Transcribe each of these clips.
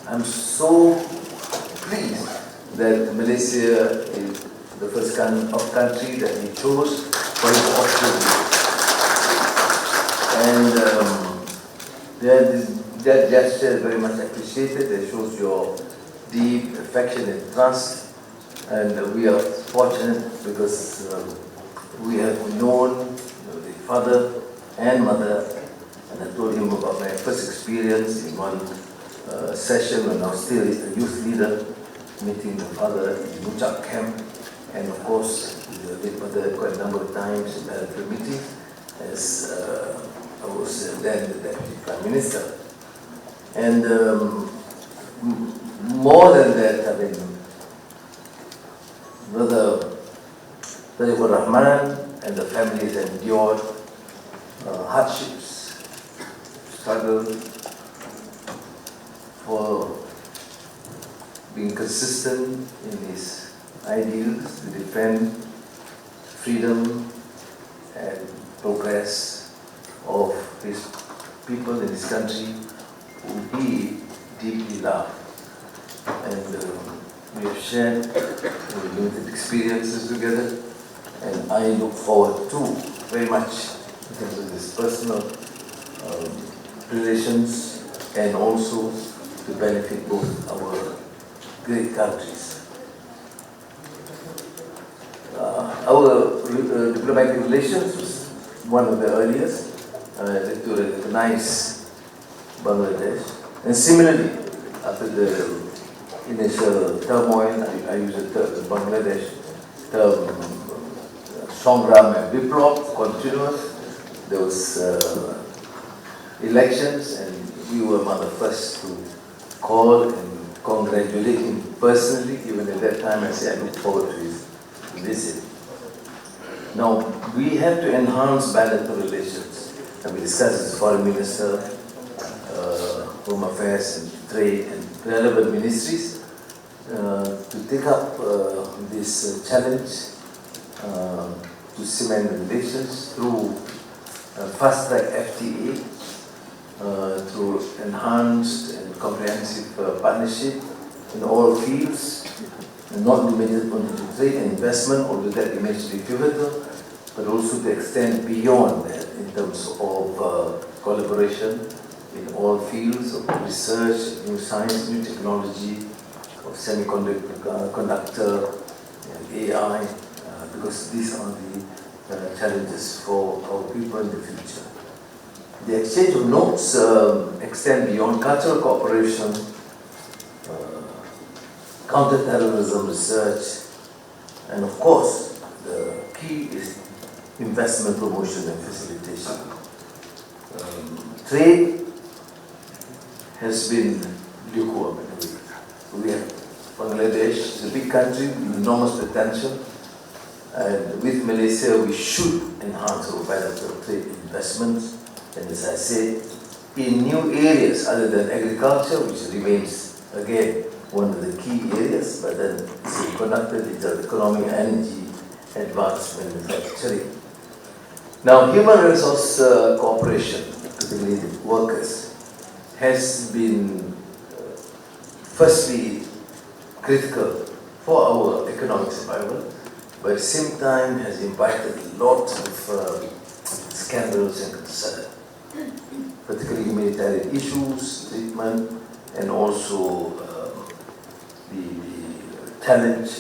I'm so pleased that Malaysia is the first country that he chose for his offering. And that gesture is very much appreciated. It shows your deep affection and trust. And we are fortunate because we have known the father and mother, and I told him about my first experience in one session when I was still a youth leader, meeting the father in Muchak camp, and of course the late mother quite a number of times in bilateral meetings as I was then the Deputy Prime Minister. And more than that, I mean, Brother Ibrahim Rahman and the family has endured hardships, struggle for being consistent in his ideals to defend freedom and progress of his people in his country who he deeply loved. And we have shared limited experiences together, and I look forward to very much in terms of this personal relations and also to benefit both our great countries. Our diplomatic relations was one of the earliest to recognize Bangladesh, and similarly after the initial turmoil, I use the term Bangladesh term Songram and Viplop, continuous. There was elections, and we were among the first to call and congratulate him personally. Even at that time, I said I look forward to his visit. Now, we have to enhance bilateral relations, and we discussed as Foreign Minister, Home Affairs and Trade and relevant ministries to take up this challenge to cement the relations through fast-track FTA, through enhanced and comprehensive partnership in all fields, and not limited only to trade and investment, although that remains to be pivotal, but also to extend beyond that in terms of collaboration in all fields of research, new science, new technology, of semiconductor, and AI, because these are the challenges for our people in the future. The exchange of notes extend beyond cultural cooperation, counter-terrorism research, and of course, the key is investment promotion and facilitation. Trade has been lukewarm. We have Bangladesh is a big country with enormous potential, and with Malaysia we should enhance our bilateral trade investments, and as I said, in new areas other than agriculture, which remains again one of the key areas, but then semiconductor, digital economy, energy, advanced manufacturing. Now, human resource cooperation, particularly with workers, has been firstly critical for our economic survival, but at the same time has invited lots of scandals and concern, particularly humanitarian issues, treatment, and also the challenge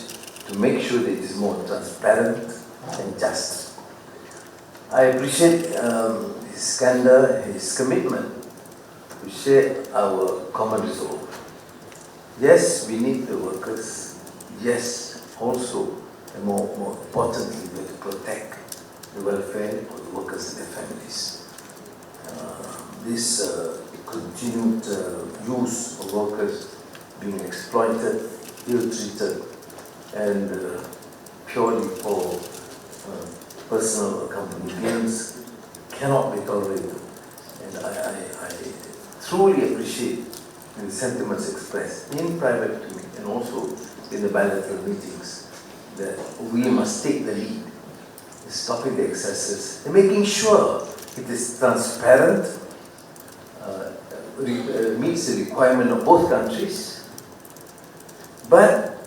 to make sure that it is more transparent and just. I appreciate his candor, his commitment to share our common resolve. Yes, we need the workers. Yes, also, and more importantly, we have to protect the welfare of the workers and their families. This continued use of workers being exploited, ill-treated, and purely for personal or company gains cannot be tolerated. And I truly appreciate the sentiments expressed in private to me and also in the bilateral meetings that we must take the lead in stopping the excesses and making sure it is transparent, meets the requirement of both countries, but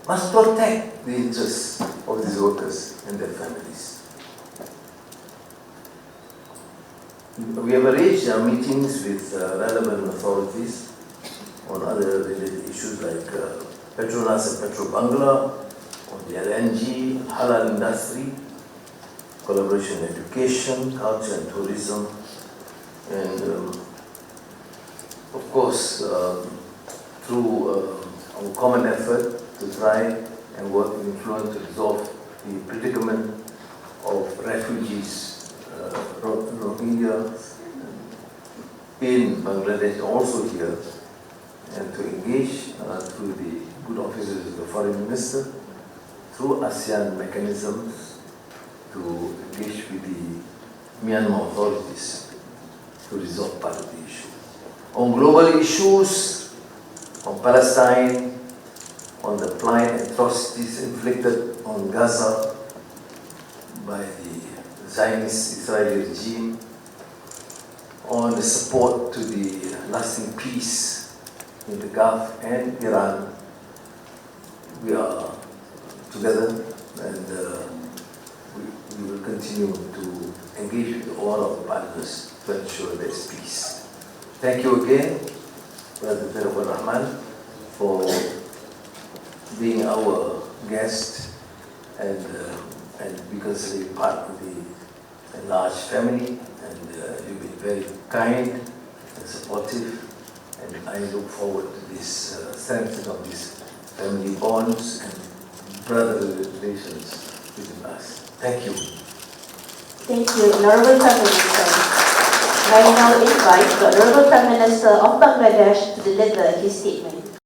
must protect the interests of these workers and their families. We have arranged our meetings with relevant authorities on other related issues like Petronas and Petrobangla, on the LNG, halal industry, collaboration in education, culture and tourism, and of course through our common effort to try and work with influence to resolve the predicament of refugees, Rohingya in Bangladesh, also here, and to engage through the good offices of the Foreign Minister, through ASEAN mechanisms, to engage with the Myanmar authorities to resolve part of the issue. On global issues, on Palestine, on the plight atrocities inflicted on Gaza by the Zionist Israeli regime, on the support to the lasting peace in the Gulf and Iran, we are together, and we will continue to engage with all of the partners to ensure there is peace. Thank you again, Brother Anwar Rahman, for being our guest and because you're part of the large family, and you've been very kind and supportive, and I look forward to this strengthening of these family bonds and brotherly relations between us. Thank you. Thank you, Honorable Prime Minister. I now invite the Honorable Prime Minister of Bangladesh to deliver his statement.